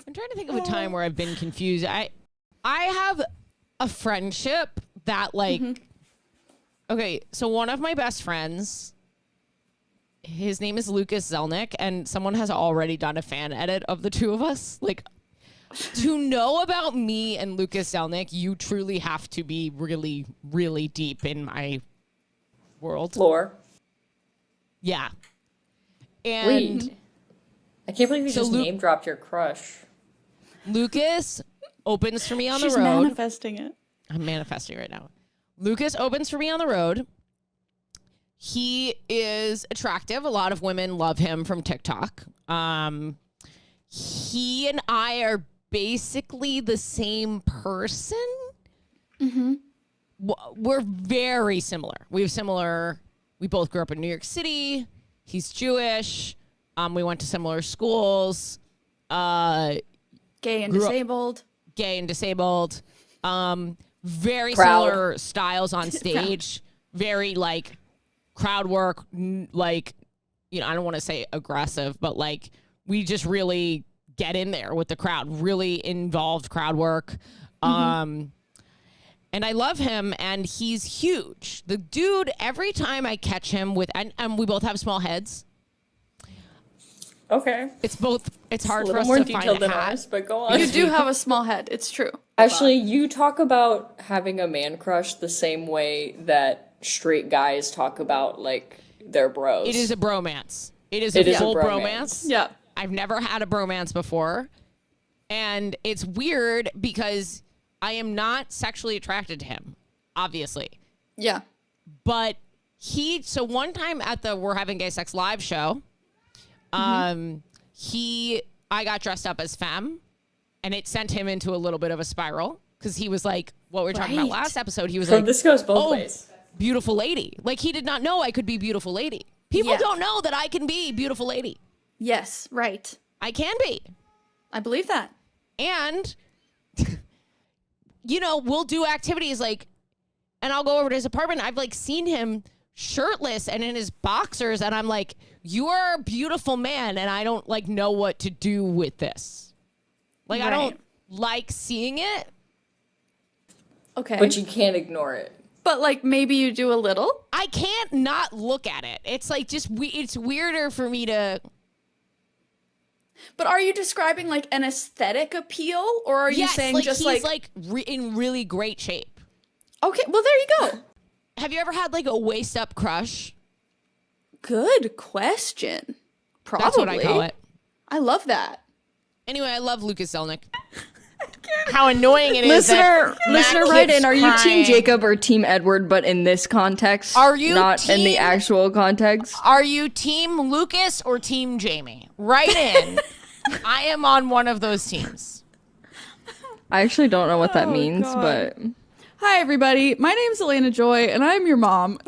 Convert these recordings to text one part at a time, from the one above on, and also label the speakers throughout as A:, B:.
A: I'm trying to think of a time where I've been confused. I have a friendship that like, okay, so one of my best friends, his name is Lucas Zelnick, and someone has already done a fan edit of the two of us. Like, to know about me and Lucas Zelnick, you truly have to be really, really deep in my world.
B: Lore.
A: Yeah. And
B: Wait. I can't believe you just name dropped your crush.
A: Lucas opens for me on the road.
C: She's manifesting it.
A: I'm manifesting right now. Lucas opens for me on the road. He is attractive. A lot of women love him from TikTok. He and I are basically the same person. We're very similar. We both grew up in New York City. He's Jewish. We went to similar schools.
C: Gay and disabled.
A: Very similar styles on stage. Very like crowd work, like, you know, I don't want to say aggressive, but like we just really get in there with the crowd, really involved crowd work. And I love him, and he's huge. The dude, every time I catch him with, and we both have small heads.
B: Okay.
A: It's hard for us
B: more
A: to
B: detailed
A: find a
B: than
A: hat.
B: ours, but go on.
C: You do have a small head. It's true.
B: Actually, you talk about having a man crush the same way that straight guys talk about, like, their bros.
A: It is a bromance. It is a full bromance.
C: Yeah.
A: I've never had a bromance before. And it's weird because I am not sexually attracted to him, obviously.
C: Yeah.
A: But so one time at the We're Having Gay Sex live show, I got dressed up as femme, and it sent him into a little bit of a spiral because he was like, what we were talking about last episode, he was like,
B: this goes both ways.
A: Beautiful lady. Like, he did not know I could be beautiful lady. People don't know that I can be beautiful lady.
C: Yes, right.
A: I can be.
C: I believe that.
A: And, you know, we'll do activities like, and I'll go over to his apartment. I've like seen him shirtless and in his boxers, and I'm like, you are a beautiful man, and I don't like know what to do with this. Like, I don't like seeing it.
C: Okay.
B: But you can't ignore it.
C: But like maybe you do a little?
A: I can't not look at it. It's like just it's weirder for me to.
C: But are you describing like an aesthetic appeal, or are you saying
A: like
C: just
A: he's in really great shape?
C: Okay, well there you go.
A: Have you ever had like a waist up crush?
C: Good question. Probably.
A: That's what I call it.
C: I love that.
A: Anyway, I love Lucas Zelnick. How annoying it is.
D: Listener, write in. Are you
A: crying.
D: Team Jacob or Team Edward, but in this context?
A: Are you
D: not in the actual context?
A: Are you Team Lucas or Team Jamie? Write in. I am on one of those teams.
D: I actually don't know what that means, but...
C: Hi, everybody. My name's Elena Joy, and I'm your mom.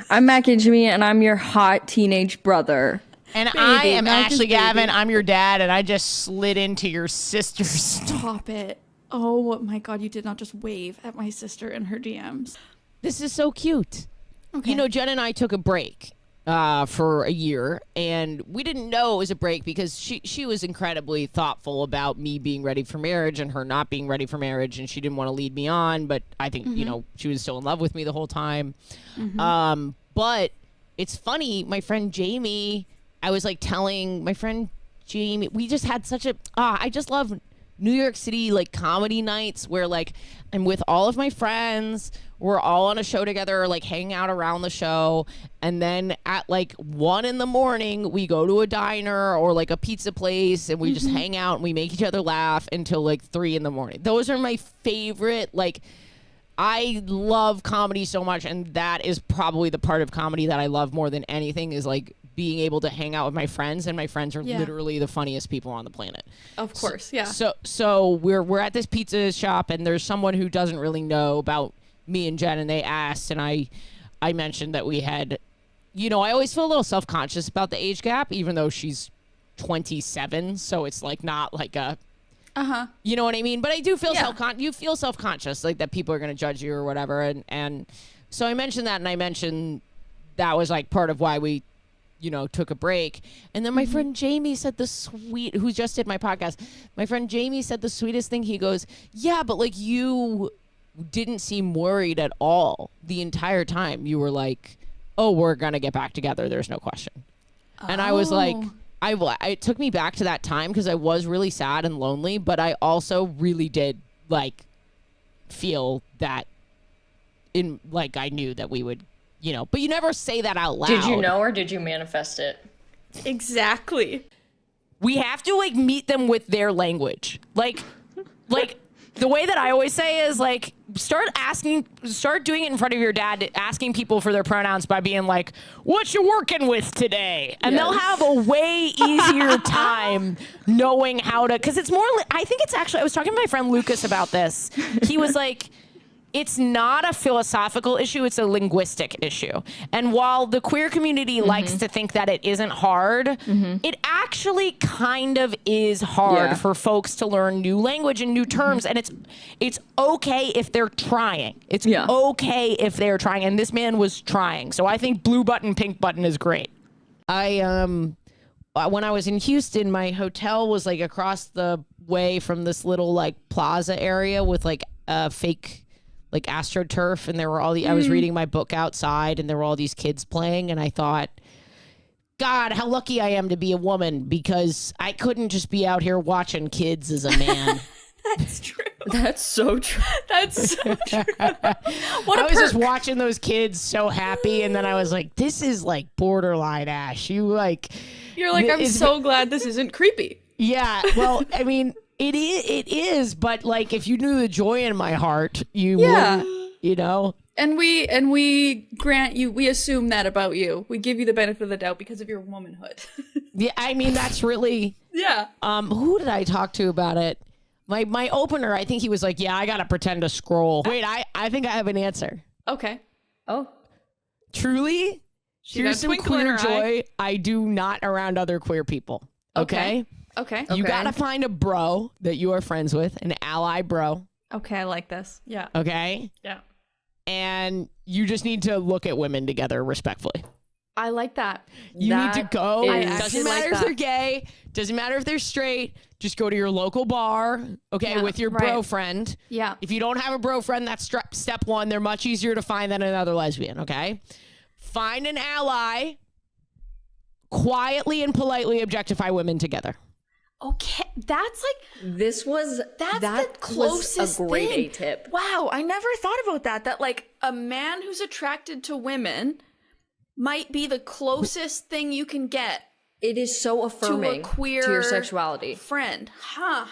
D: I'm Mac and Jimmy, and I'm your hot teenage brother.
A: And I am Ashley Gavin. I'm your dad, and I just slid into your sister's.
C: Stop it. Oh my God, you did not just wave at my sister in her DMs.
A: This is so cute.
C: Okay.
A: You know, Jen and I took a break for a year, and we didn't know it was a break because she was incredibly thoughtful about me being ready for marriage and her not being ready for marriage, and she didn't want to lead me on, but I think, you know, she was still in love with me the whole time. But it's funny, my friend Jamie, I was like telling my friend Jamie, we just had such a, I just love New York City like comedy nights where like I'm with all of my friends, we're all on a show together, like hanging out around the show, and then at like 1 a.m. we go to a diner or like a pizza place and we just hang out and we make each other laugh until like 3 a.m. Those are my favorite. Like, I love comedy so much, and that is probably the part of comedy that I love more than anything is like being able to hang out with my friends, and my friends are literally the funniest people on the planet.
C: Of course, yeah.
A: So we're at this pizza shop, and there's someone who doesn't really know about me and Jen, and they asked, and I mentioned that we had, you know, I always feel a little self-conscious about the age gap, even though she's 27, so it's like not like a, you know what I mean? But I do feel you feel self-conscious, like that people are going to judge you or whatever, and so I mentioned that, and I mentioned that was like part of why we took a break. And then my friend Jamie said who just did my podcast, my friend Jamie said the sweetest thing. He goes, yeah, but like you didn't seem worried at all the entire time. You were like, oh, we're going to get back together. There's no question. And I was like, it took me back to that time because I was really sad and lonely, but I also really did like feel that I knew that we would, but you never say that out loud.
B: Did you know or did you manifest it?
C: Exactly.
A: We have to like meet them with their language. Like the way that I always say is like, start doing it in front of your dad, asking people for their pronouns by being like, what you working with today? And they'll have a way easier time knowing how to, because it's more, I think it's actually, I was talking to my friend Lucas about this. He was like, it's not a philosophical issue, it's a linguistic issue. And while the queer community likes to think that it isn't hard, it actually kind of is hard for folks to learn new language and new terms. And it's okay if they're trying. It's okay if they're trying. And this man was trying. So I think blue button, pink button is great. When I was in Houston, my hotel was like across the way from this little like plaza area with like a fake like AstroTurf, and there were I was reading my book outside and there were all these kids playing, and I thought, God, how lucky I am to be a woman, because I couldn't just be out here watching kids as a man.
C: That's true.
B: That's so true.
C: That's so true.
A: I was just watching those kids so happy, and then I was like, this is like borderline Ash. You're like,
C: I'm so glad this isn't creepy.
A: Yeah, well, I mean, it is, but like if you knew the joy in my heart, you would,
C: And we grant you, we assume that about you. We give you the benefit of the doubt because of your womanhood.
A: Yeah, I mean, that's really who did I talk to about it? My opener, I think he was like, yeah, I gotta pretend to scroll. Wait, I think I have an answer.
C: Okay.
B: Oh.
A: Truly, here's some queer joy I do not around other queer people. Okay. You gotta find a bro that you are friends with, an ally bro.
C: Okay, I like this. Yeah.
A: Okay.
C: Yeah.
A: And you just need to look at women together respectfully.
C: I like that.
A: You need to go.
C: I
A: Doesn't matter if they're gay. Doesn't matter if they're straight. Just go to your local bar, with your bro friend.
C: Yeah.
A: If you don't have a bro friend, that's step one. They're much easier to find than another lesbian, okay? Find an ally. Quietly and politely objectify women together.
C: Okay, that's like that's the closest
B: was a great
C: thing.
B: A tip.
C: Wow, I never thought about that. That like a man who's attracted to women might be the closest thing you can get.
B: It is so affirming
C: to a queer
B: to your sexuality.
C: Friend, huh?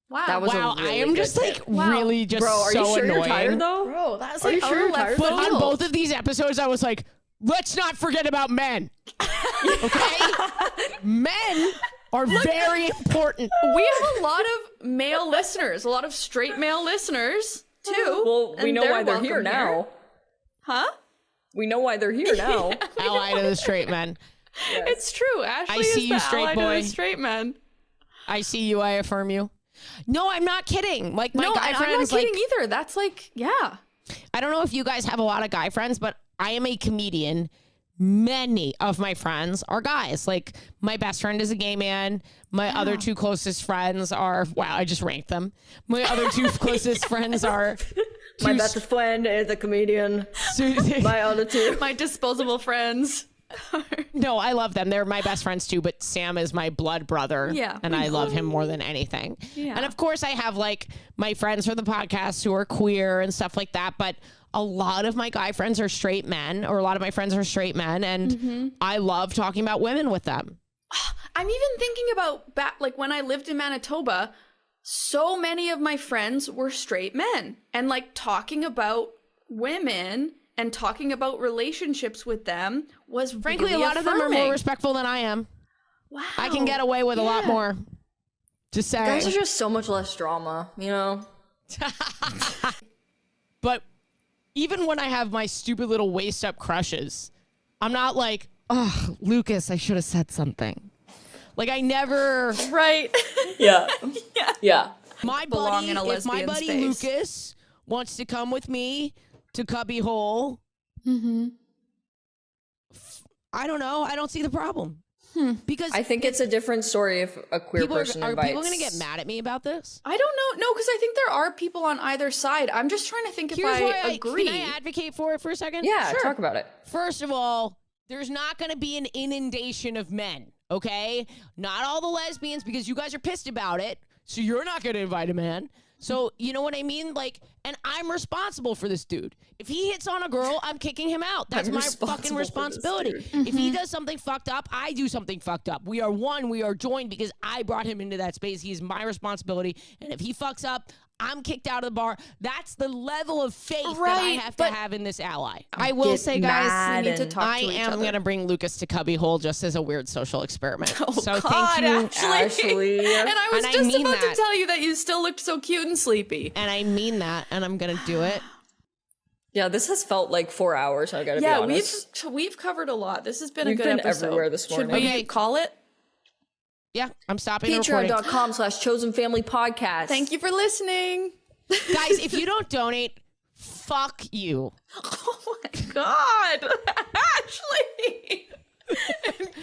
C: Wow.
B: That was
A: wow,
B: a really
A: I am just
B: tip.
A: like really just
B: Bro, are
A: so
B: you sure
A: annoying.
B: you're tired though?
C: Bro, that's
B: are
C: like
B: you sure you're tired?
A: But on both of these episodes, I was like, let's not forget about men. Okay? Men are very important.
C: We have a lot of male listeners, a lot of straight male listeners too.
B: Well, we know why they're here now.
C: Huh?
B: We know why they're here now.
A: Ally to the straight men.
C: Yes. It's true. Ashley
A: I see
C: is
A: you,
C: the
A: straight
C: ally
A: boy.
C: to the straight men.
A: I see you. I affirm you. No, I'm not kidding. Like my guy friends,
C: I'm not kidding either. That's like, yeah.
A: I don't know if you guys have a lot of guy friends, but I am a comedian. Many of my friends are guys. Like my best friend is a gay man. My other two closest friends are, wow, I just ranked them. My other two closest friends are.
B: My best friend is a comedian. My other two.
C: My disposable friends.
A: No, I love them. They're my best friends too, but Sam is my blood brother.
C: Yeah.
A: And I love him more than anything.
C: Yeah.
A: And of course I have like my friends from the podcast who are queer and stuff like that, but a lot of my guy friends are straight men, or a lot of my friends are straight men, and I love talking about women with them.
C: I'm even thinking about like when I lived in Manitoba, so many of my friends were straight men, and like talking about women and talking about relationships with them was
A: Frankly,
C: really
A: a lot
C: affirming.
A: of them are more respectful than I am.
C: Wow.
A: I can get away with a lot more. Just saying.
B: Guys are just so much less drama, you know?
A: But even when I have my stupid little waist up crushes, I'm not like, oh, Lucas, I should have said something. Like I never.
C: Right.
B: Yeah. Yeah.
A: My
C: Belong
A: buddy,
C: in a
A: if my
C: lesbian
A: buddy
C: space.
A: Lucas wants to come with me to Cubby Hole, I don't know. I don't see the problem. Because
B: I think it's a different story if a queer person
A: are
B: invites.
A: people going to get mad at me about this?
C: I don't know. No, because I think there are people on either side. I'm just trying to think if I agree.
A: Can I advocate for it for a second?
B: Yeah,
C: Sure.
B: talk about it.
A: First of all, there's not going to be an inundation of men, okay? Not all the lesbians, because you guys are pissed about it, so you're not going to invite a man. So, you know what I mean? Like, and I'm responsible for this dude. If he hits on a girl, I'm kicking him out. That's my fucking responsibility. If he does something fucked up, I do something fucked up. We are one, we are joined because I brought him into that space. He is my responsibility. And if he fucks up, I'm kicked out of the bar. That's the level of faith that I have to have in this ally. I will say, guys,
C: we need to talk to each
A: I am
C: other.
A: going to bring Lucas to cubbyhole just as a weird social experiment.
C: Oh,
A: so
C: God,
A: thank you.
B: Ashley.
C: And I was
A: And I
C: just
A: mean
C: about
A: that.
C: to tell you that you still looked so cute and sleepy.
A: And I mean that, and I'm going to do it.
B: Yeah, this has felt like 4 hours, I gotta be honest.
C: we've covered a lot. This has been a
B: We've
C: good
B: been
C: episode.
B: everywhere this morning.
C: Should we
A: Okay.
C: call it?
A: Yeah, I'm stopping the recording.
B: Patreon.com/Chosen Family Podcast.
C: Thank you for listening.
A: Guys, if you don't donate, fuck you.
C: Oh my God, Ashley!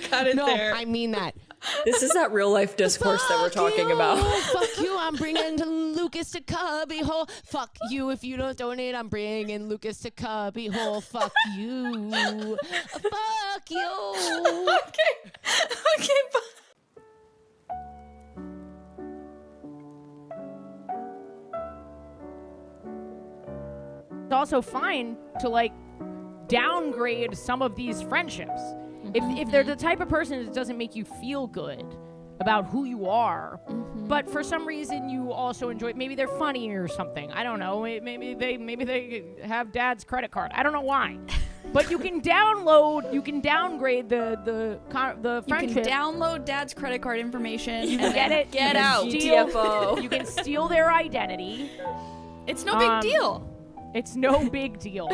C: Cut it
A: No,
C: there.
A: I mean that.
B: This is that real life discourse that we're talking about.
A: Fuck you, I'm bringing Lucas to cubbyhole. Fuck you, if you don't donate, I'm bringing Lucas to cubbyhole. Fuck you. Fuck you.
C: Okay, bye.
E: It's also fine to like downgrade some of these friendships. If they're the type of person that doesn't make you feel good about who you are, but for some reason you also enjoy, maybe they're funny or something. I don't know. Maybe they have dad's credit card. I don't know why. But you can downgrade the
C: You
E: friendship.
C: can download Dad's credit card information.
E: You can get it.
C: Get
E: you can
C: out.
E: steal-
B: GTFO.
E: You can steal their identity.
C: It's no big deal.
E: It's no big deal.